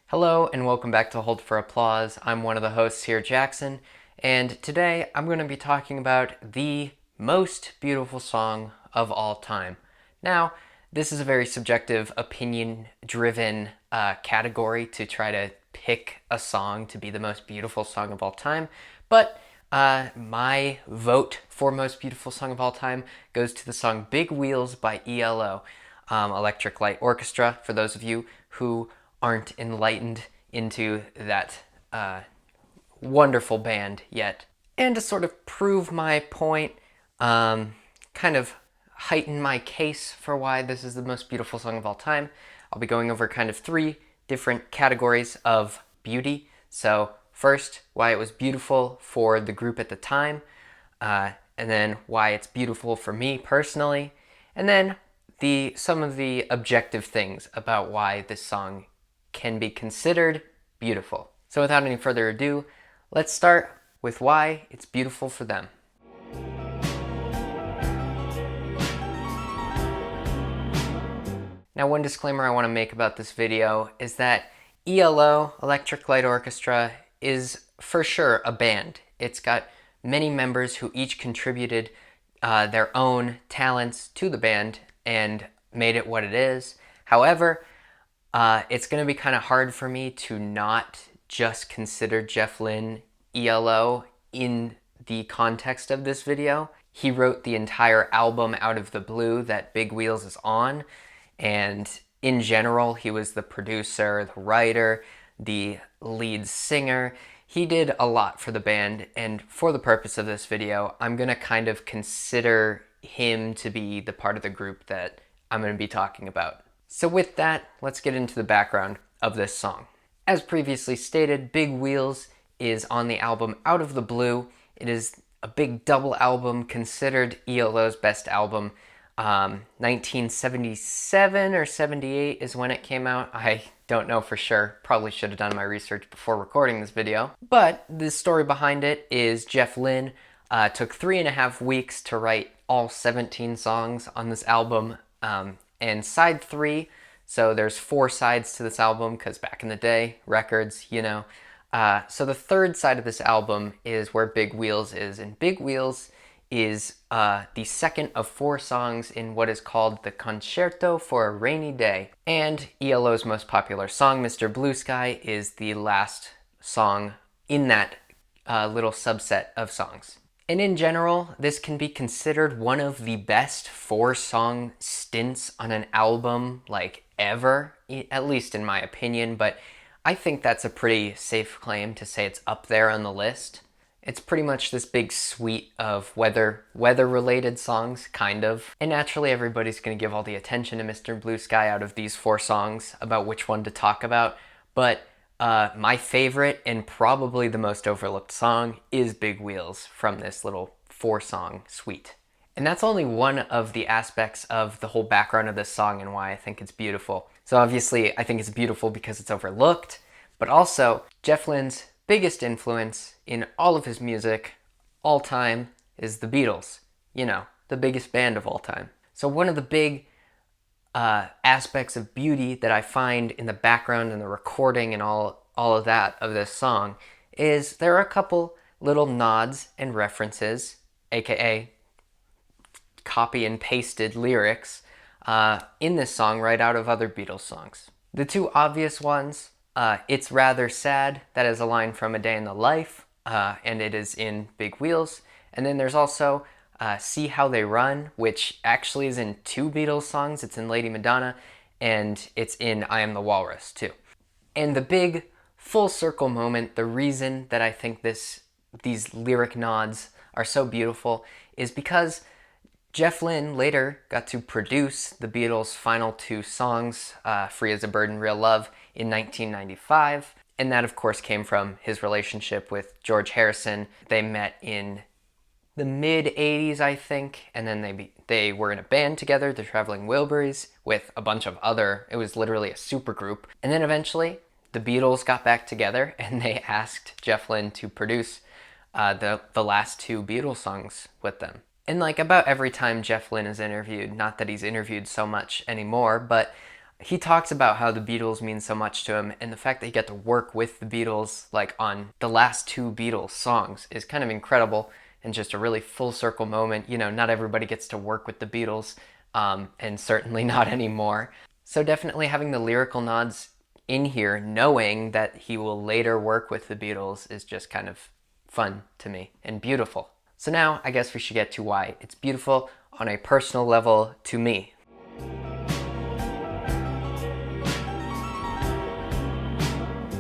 Hello and welcome back to Hold for Applause. I'm one of the hosts here, Jackson, and today I'm going to be talking about the most beautiful song of all time. Now, this is a very subjective, opinion-driven category to try to pick a song to be the most beautiful song of all time, but my vote for most beautiful song of all time goes to the song Big Wheels by ELO, Electric Light Orchestra, for those of you who aren't enlightened into that wonderful band yet. And to sort of prove my point, kind of heighten my case for why this is the most beautiful song of all time, I'll be going over kind of three different categories of beauty. So first, why it was beautiful for the group at the time, and then why it's beautiful for me personally, and then some of the objective things about why this song can be considered beautiful. So without any further ado, let's start with why it's beautiful for them. Now, one disclaimer I want to make about this video is that ELO, Electric Light Orchestra, is for sure a band. It's got many members who each contributed their own talents to the band and made it what it is. However, it's going to be kind of hard for me to not just consider Jeff Lynne ELO in the context of this video. He wrote the entire album Out of the Blue that Big Wheels is on, and in general, he was the producer, the writer, the lead singer. He did a lot for the band, and for the purpose of this video, I'm going to kind of consider him to be the part of the group that I'm going to be talking about. So with that, let's get into the background of this song. As previously stated, Big Wheels is on the album Out of the Blue. It is a big double album, considered ELO's best album. 1977 or 78 is when it came out. I don't know for sure. Probably should have done my research before recording this video. But the story behind it is Jeff Lynne took 3.5 weeks to write all 17 songs on this album. And side 3, so there's 4 sides to this album, because back in the day, records, you know. So the third side of this album is where Big Wheels is, and Big Wheels is the second of 4 songs in what is called the Concerto for a Rainy Day. And ELO's most popular song, Mr. Blue Sky, is the last song in that little subset of songs. And in general, this can be considered one of the best 4-song stints on an album, like, ever, at least in my opinion, but I think that's a pretty safe claim to say it's up there on the list. It's pretty much this big suite of weather-related songs, kind of. And naturally, everybody's going to give all the attention to Mr. Blue Sky out of these 4 songs about which one to talk about, but my favorite and probably the most overlooked song is Big Wheels from this little 4-song suite. And that's only one of the aspects of the whole background of this song and why I think it's beautiful. So obviously, I think it's beautiful because it's overlooked, but also Jeff Lynne's biggest influence in all of his music, all time, is the Beatles. You know, the biggest band of all time. So one of the big aspects of beauty that I find in the background and the recording and all of that of this song is there are a couple little nods and references, aka copy and pasted lyrics, in this song right out of other Beatles songs. The 2 obvious ones, It's Rather Sad, that is a line from A Day in the Life, and it is in Big Wheels. And then there's also See How They Run, which actually is in 2 Beatles songs. It's in Lady Madonna, and it's in I Am the Walrus, too. And the big full circle moment, the reason that I think these lyric nods are so beautiful is because Jeff Lynne later got to produce the Beatles' final 2 songs, Free as a Bird and Real Love, in 1995. And that, of course, came from his relationship with George Harrison. They met in the mid-'80s, I think, and then they were in a band together, the Traveling Wilburys, with a bunch of other, it was literally a supergroup. And then eventually, the Beatles got back together, and they asked Jeff Lynne to produce the last 2 Beatles songs with them. And like about every time Jeff Lynne is interviewed, not that he's interviewed so much anymore, but he talks about how the Beatles mean so much to him, and the fact that he got to work with the Beatles, like on the last two Beatles songs, is kind of incredible and just a really full circle moment. You know, not everybody gets to work with the Beatles, and certainly not anymore. So definitely having the lyrical nods in here, knowing that he will later work with the Beatles, is just kind of fun to me and beautiful. So now I guess we should get to why it's beautiful on a personal level to me.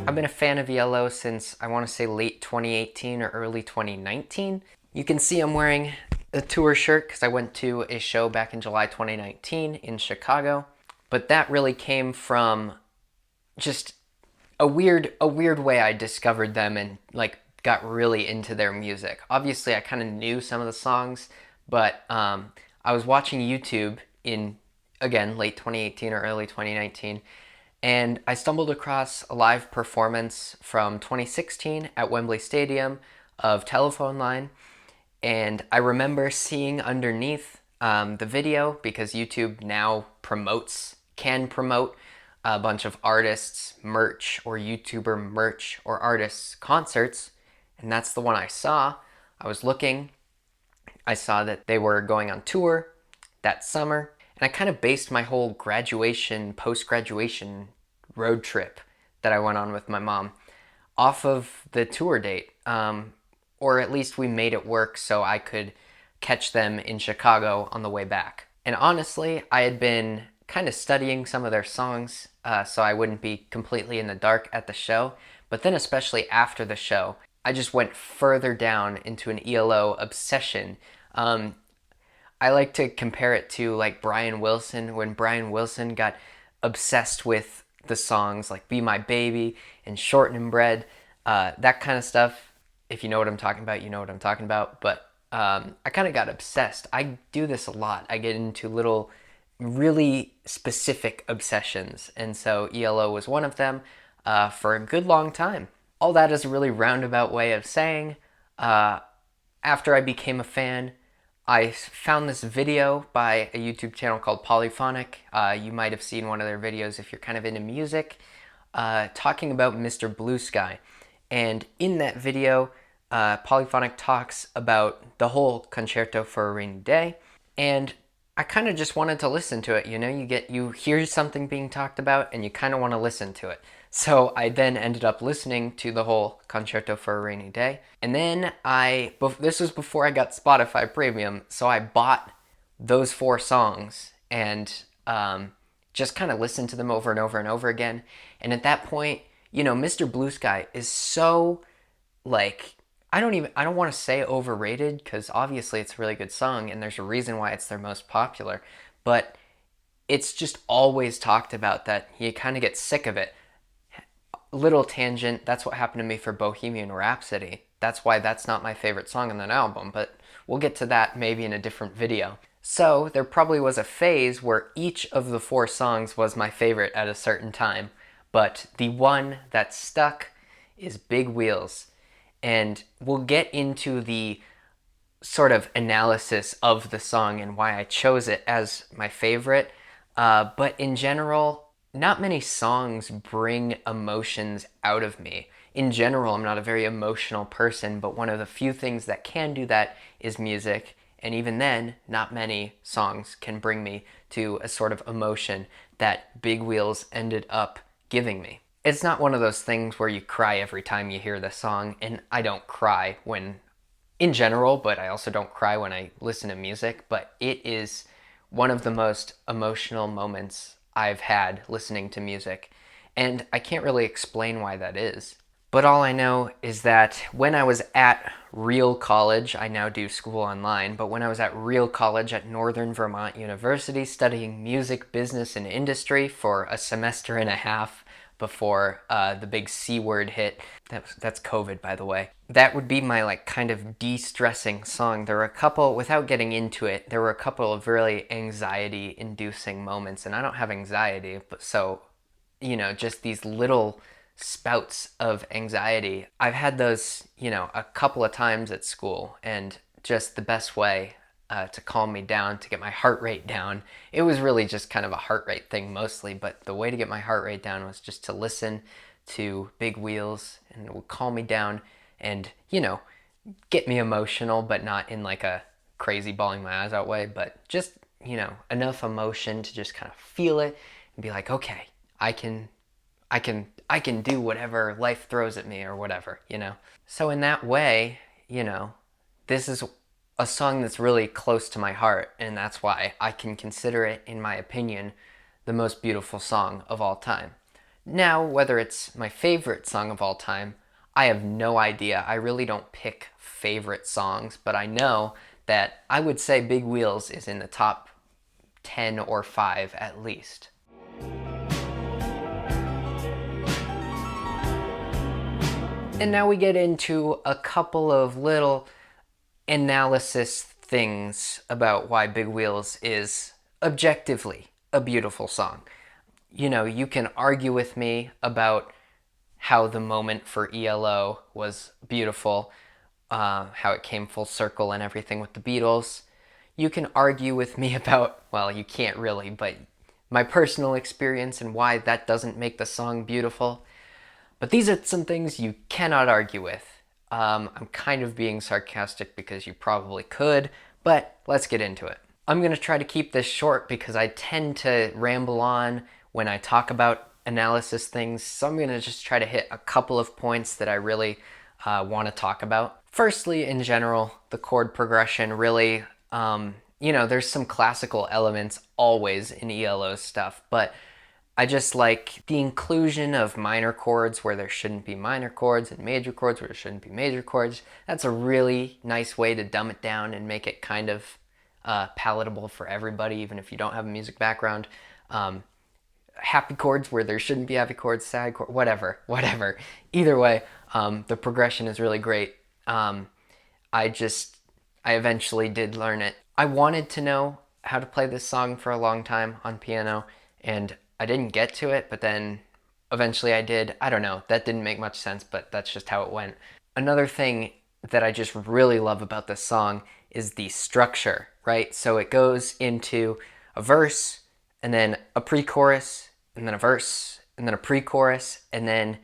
I've been a fan of Yellow since I want to say late 2018 or early 2019. You can see I'm wearing a tour shirt because I went to a show back in July 2019 in Chicago. But that really came from just a weird way I discovered them and like got really into their music. Obviously, I kind of knew some of the songs, but I was watching YouTube in, again, late 2018 or early 2019, and I stumbled across a live performance from 2016 at Wembley Stadium of Telephone Line, and I remember seeing underneath the video, because YouTube now can promote a bunch of artists' merch or YouTuber merch or artists' concerts, and that's the one I saw. I was looking, I saw that they were going on tour that summer, and I kind of based my whole graduation, post-graduation road trip that I went on with my mom off of the tour date. Or at least we made it work so I could catch them in Chicago on the way back. And honestly, I had been kind of studying some of their songs so I wouldn't be completely in the dark at the show. But then especially after the show, I just went further down into an ELO obsession. I like to compare it to like Brian Wilson, when Brian Wilson got obsessed with the songs like Be My Baby and Shorten and Bread, that kind of stuff. If you know what I'm talking about, you know what I'm talking about. But I kind of got obsessed. I do this a lot. I get into little, really specific obsessions. And so ELO was one of them for a good long time. All that is a really roundabout way of saying after I became a fan, I found this video by a YouTube channel called Polyphonic. You might have seen one of their videos if you're kind of into music, talking about Mr. Blue Sky. And in that video, Polyphonic talks about the whole Concerto for a Rainy Day. And I kind of just wanted to listen to it. You know, you hear something being talked about and you kind of want to listen to it. So I then ended up listening to the whole Concerto for a Rainy Day. And then this was before I got Spotify Premium, so I bought those 4 songs and just kind of listened to them over and over and over again. And at that point, you know, Mr. Blue Sky is so, like, I don't want to say overrated, because obviously it's a really good song and there's a reason why it's their most popular, but it's just always talked about that you kind of get sick of it. Little tangent, that's what happened to me for Bohemian Rhapsody. That's why that's not my favorite song on that album, but we'll get to that maybe in a different video. So there probably was a phase where each of the 4 songs was my favorite at a certain time, but the one that stuck is Big Wheels. And we'll get into the sort of analysis of the song and why I chose it as my favorite. But in general, not many songs bring emotions out of me. In general, I'm not a very emotional person, but one of the few things that can do that is music. And even then, not many songs can bring me to a sort of emotion that Big Wheels ended up giving me. It's not one of those things where you cry every time you hear the song, and I don't cry in general, but I also don't cry when I listen to music, but it is one of the most emotional moments I've had listening to music, and I can't really explain why that is. But all I know is that when I was at real college, I now do school online, but when I was at real college at Northern Vermont University studying music, business, and industry for a semester and a half before the big C word hit, that's COVID, by the way, that would be my like kind of de-stressing song. There were a couple, without getting into it, there were a couple of really anxiety-inducing moments, and I don't have anxiety, but so, you know, just these little spouts of anxiety. I've had those, you know, a couple of times at school, and just the best way to calm me down, to get my heart rate down. It was really just kind of a heart rate thing mostly, but the way to get my heart rate down was just to listen to Big Wheels, and it would calm me down and, get me emotional, but not in like a crazy bawling my eyes out way, but just, enough emotion to just kind of feel it and be like, okay, I can do whatever life throws at me or whatever. So in that way, this is a song that's really close to my heart, and that's why I can consider it, in my opinion, the most beautiful song of all time. Now, whether it's my favorite song of all time, I have no idea. I really don't pick favorite songs, but I know that I would say Big Wheels is in the top 10 or 5 at least. And now we get into a couple of little analysis things about why Big Wheels is objectively a beautiful song. You can argue with me about how the moment for ELO was beautiful, how it came full circle and everything with the Beatles. You can argue with me about, well, you can't really, but my personal experience and why that doesn't make the song beautiful. But these are some things you cannot argue with. I'm kind of being sarcastic because you probably could, but let's get into it. I'm going to try to keep this short because I tend to ramble on when I talk about analysis things, so I'm going to just try to hit a couple of points that I really want to talk about. Firstly, in general, the chord progression really, there's some classical elements always in ELO's stuff, but I just like the inclusion of minor chords where there shouldn't be minor chords and major chords where there shouldn't be major chords. That's a really nice way to dumb it down and make it kind of palatable for everybody, even if you don't have a music background. Happy chords where there shouldn't be happy chords, sad chords, whatever. Either way, the progression is really great. I eventually did learn it. I wanted to know how to play this song for a long time on piano, and I didn't get to it, but then eventually I did. I don't know, that didn't make much sense, but that's just how it went. Another thing that I just really love about this song is the structure, right? So it goes into a verse, and then a pre-chorus, and then a verse, and then a pre-chorus, and then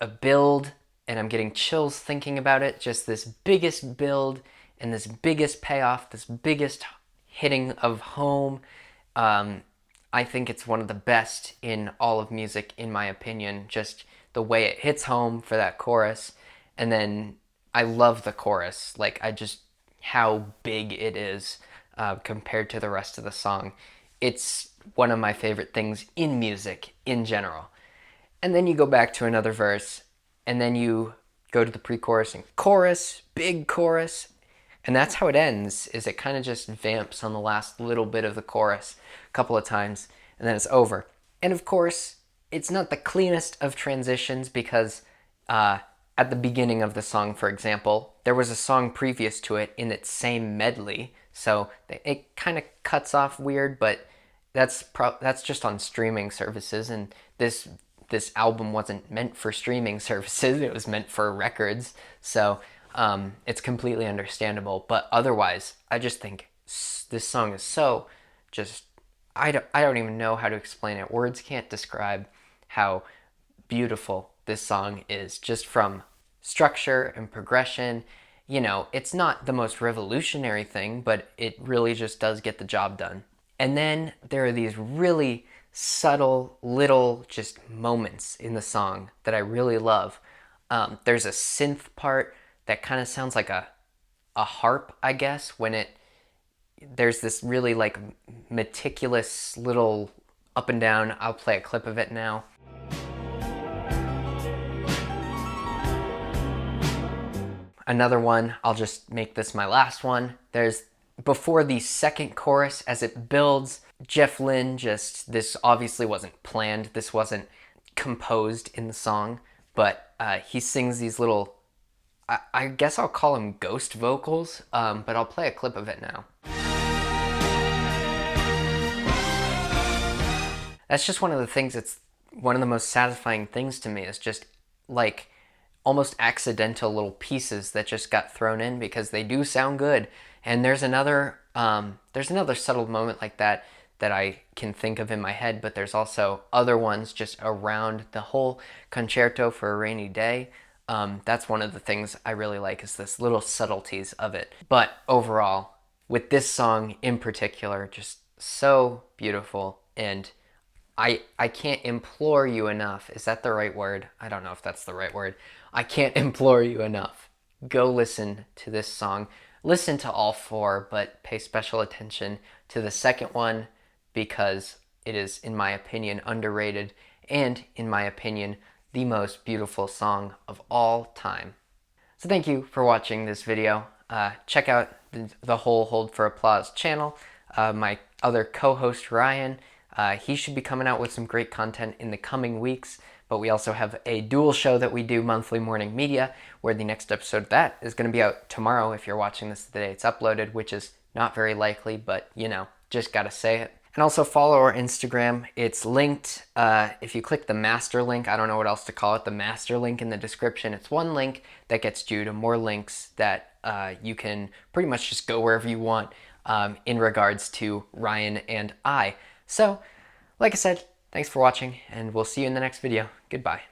a build, and I'm getting chills thinking about it. Just this biggest build, and this biggest payoff, this biggest hitting of home. I think it's one of the best in all of music, in my opinion, just the way it hits home for that chorus. And then I love the chorus, how big it is compared to the rest of the song. It's one of my favorite things in music in general. And then you go back to another verse, and then you go to the pre-chorus and chorus, big chorus, and that's how it ends, is it kind of just vamps on the last little bit of the chorus a couple of times, and then it's over. And of course, it's not the cleanest of transitions because at the beginning of the song, for example, there was a song previous to it in its same medley, so it kind of cuts off weird, but that's just on streaming services, and this album wasn't meant for streaming services, it was meant for records, so it's completely understandable. But otherwise, I just think this song is so just, I don't even know how to explain it. Words can't describe how beautiful this song is, just from structure and progression. It's not the most revolutionary thing, but it really just does get the job done. And then there are these really subtle little just moments in the song that I really love. There's a synth part that kind of sounds like a harp, I guess, when there's this really meticulous little up and down. I'll play a clip of it now. Another one, I'll just make this my last one. There's, before the second chorus, as it builds, Jeff Lynne this obviously wasn't planned, this wasn't composed in the song, but he sings these little, I guess I'll call them ghost vocals, but I'll play a clip of it now. That's just one of the things, it's one of the most satisfying things to me, is just almost accidental little pieces that just got thrown in because they do sound good. And there's another subtle moment like that that I can think of in my head, but there's also other ones just around the whole concerto for a rainy day. That's one of the things I really like, is this little subtleties of it. But overall, with this song in particular, just so beautiful. And I can't implore you enough. Is that the right word? I don't know if that's the right word. I can't implore you enough. Go listen to this song. Listen to all four, but pay special attention to the second one because it is, in my opinion, underrated and, in my opinion, the most beautiful song of all time. So thank you for watching this video. Check out the whole Hold for Applause channel. My other co-host Ryan, he should be coming out with some great content in the coming weeks, but we also have a dual show that we do, Monthly Morning Media, where the next episode of that is going to be out tomorrow if you're watching this the day it's uploaded, which is not very likely, but you know, just gotta say it. And also follow our Instagram. It's linked, if you click the master link, I don't know what else to call it, the master link in the description. It's one link that gets you to more links that you can pretty much just go wherever you want in regards to Ryan and I. So, like I said, thanks for watching, and we'll see you in the next video. Goodbye.